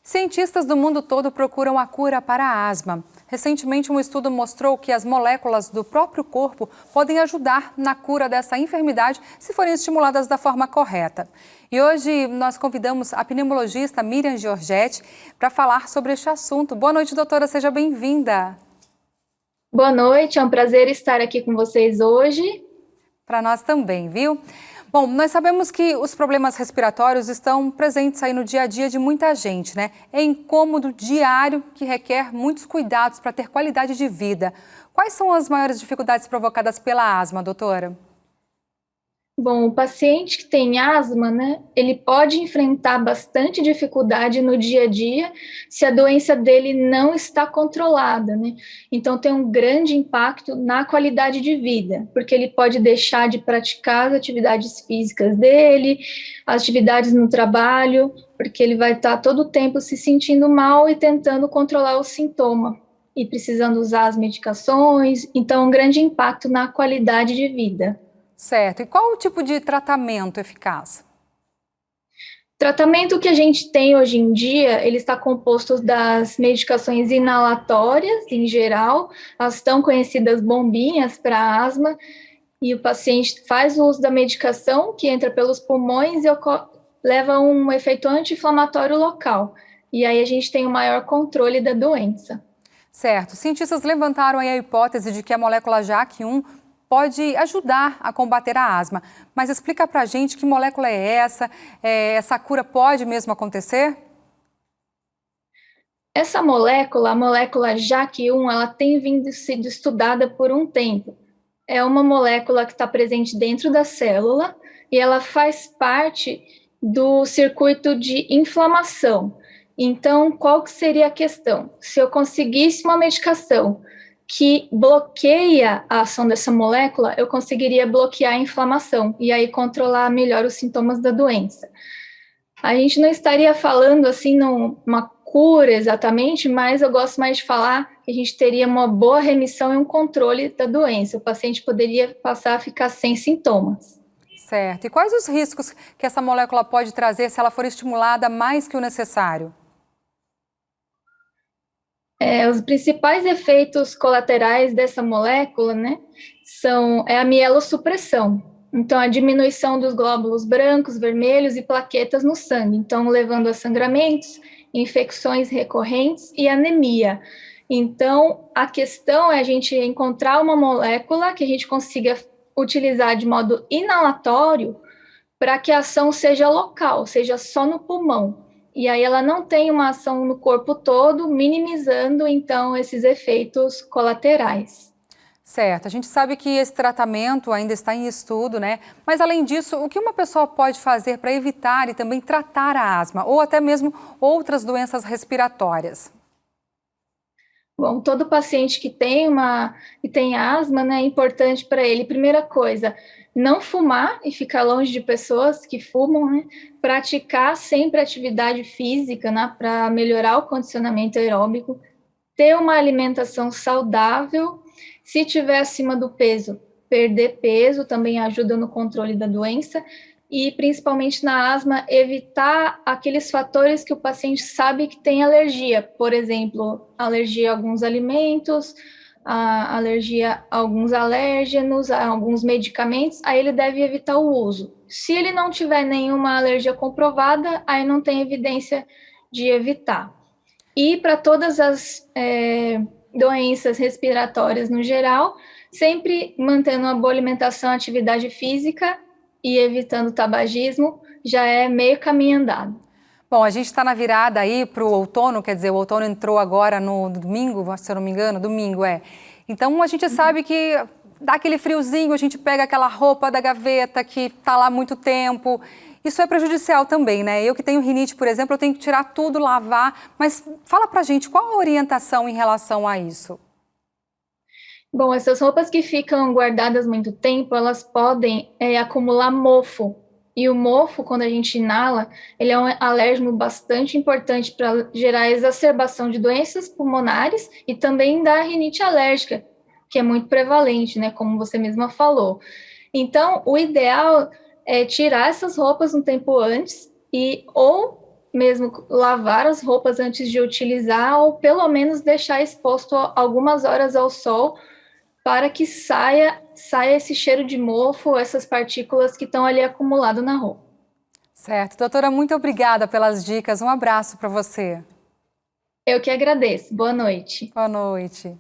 Cientistas do mundo todo procuram a cura para a asma. Recentemente, um estudo mostrou que as moléculas do próprio corpo podem ajudar na cura dessa enfermidade se forem estimuladas da forma correta. E hoje nós convidamos a pneumologista Miriam Giorgetti para falar sobre este assunto. Boa noite, doutora, seja bem-vinda. Boa noite, é um prazer estar aqui com vocês hoje. Para nós também, viu? Bom, nós sabemos que os problemas respiratórios estão presentes aí no dia a dia de muita gente, né? É incômodo diário que requer muitos cuidados para ter qualidade de vida. Quais são as maiores dificuldades provocadas pela asma, doutora? Bom, o paciente que tem asma, né, ele pode enfrentar bastante dificuldade no dia a dia se a doença dele não está controlada, né? Então tem um grande impacto na qualidade de vida, porque ele pode deixar de praticar as atividades físicas dele, as atividades no trabalho, porque ele vai estar todo o tempo se sentindo mal e tentando controlar o sintoma e precisando usar as medicações, então um grande impacto na qualidade de vida. Certo. E qual o tipo de tratamento eficaz? O tratamento que a gente tem hoje em dia, ele está composto das medicações inalatórias, em geral, as tão conhecidas bombinhas para asma, e o paciente faz o uso da medicação que entra pelos pulmões e leva a um efeito anti-inflamatório local. E aí a gente tem um maior controle da doença. Certo. Cientistas levantaram aí a hipótese de que a molécula JAK1 pode ajudar a combater a asma. Mas explica pra gente que molécula é essa? Essa cura pode mesmo acontecer? Essa molécula, a molécula JAK1, ela tem vindo sendo estudada por um tempo. É uma molécula que está presente dentro da célula e ela faz parte do circuito de inflamação. Então, qual que seria a questão? Se eu conseguisse uma medicação que bloqueia a ação dessa molécula, eu conseguiria bloquear a inflamação e aí controlar melhor os sintomas da doença. A gente não estaria falando assim numa cura exatamente, mas eu gosto mais de falar que a gente teria uma boa remissão e um controle da doença. O paciente poderia passar a ficar sem sintomas. Certo. E quais os riscos que essa molécula pode trazer se ela for estimulada mais que o necessário? Os principais efeitos colaterais dessa molécula, né, é a mielossupressão. Então, a diminuição dos glóbulos brancos, vermelhos e plaquetas no sangue, então levando a sangramentos, infecções recorrentes e anemia. Então, a questão é a gente encontrar uma molécula que a gente consiga utilizar de modo inalatório para que a ação seja local, seja só no pulmão. E aí ela não tem uma ação no corpo todo, minimizando, então, esses efeitos colaterais. Certo. A gente sabe que esse tratamento ainda está em estudo, né? Mas, além disso, o que uma pessoa pode fazer para evitar e também tratar a asma, ou até mesmo outras doenças respiratórias? Bom, todo paciente que tem asma, né, é importante para ele, primeira coisa, não fumar e ficar longe de pessoas que fumam, né? Praticar sempre atividade física, né, para melhorar o condicionamento aeróbico, ter uma alimentação saudável, se tiver acima do peso, perder peso também ajuda no controle da doença, e principalmente na asma, evitar aqueles fatores que o paciente sabe que tem alergia, por exemplo, alergia a alguns alimentos, a alergia a alguns alérgenos, a alguns medicamentos, aí ele deve evitar o uso. Se ele não tiver nenhuma alergia comprovada, aí não tem evidência de evitar. E para todas as doenças respiratórias no geral, sempre mantendo uma boa alimentação, atividade física e evitando o tabagismo, já é meio caminho andado. Bom, a gente está na virada aí para o outono, quer dizer, o outono entrou agora no domingo, se eu não me engano, domingo é. Então a gente sabe que dá aquele friozinho, a gente pega aquela roupa da gaveta que está lá há muito tempo. Isso é prejudicial também, né? Eu que tenho rinite, por exemplo, eu tenho que tirar tudo, lavar. Mas fala pra gente, qual a orientação em relação a isso? Bom, essas roupas que ficam guardadas muito tempo, elas podem acumular mofo. E o mofo, quando a gente inala, ele é um alérgeno bastante importante para gerar exacerbação de doenças pulmonares e também da rinite alérgica, que é muito prevalente, né? Como você mesma falou. Então, o ideal é tirar essas roupas um tempo antes e ou mesmo lavar as roupas antes de utilizar, ou pelo menos deixar exposto algumas horas ao sol, para que saia esse cheiro de mofo, essas partículas que estão ali acumuladas na roupa. Certo. Doutora, muito obrigada pelas dicas. Um abraço para você. Eu que agradeço. Boa noite. Boa noite.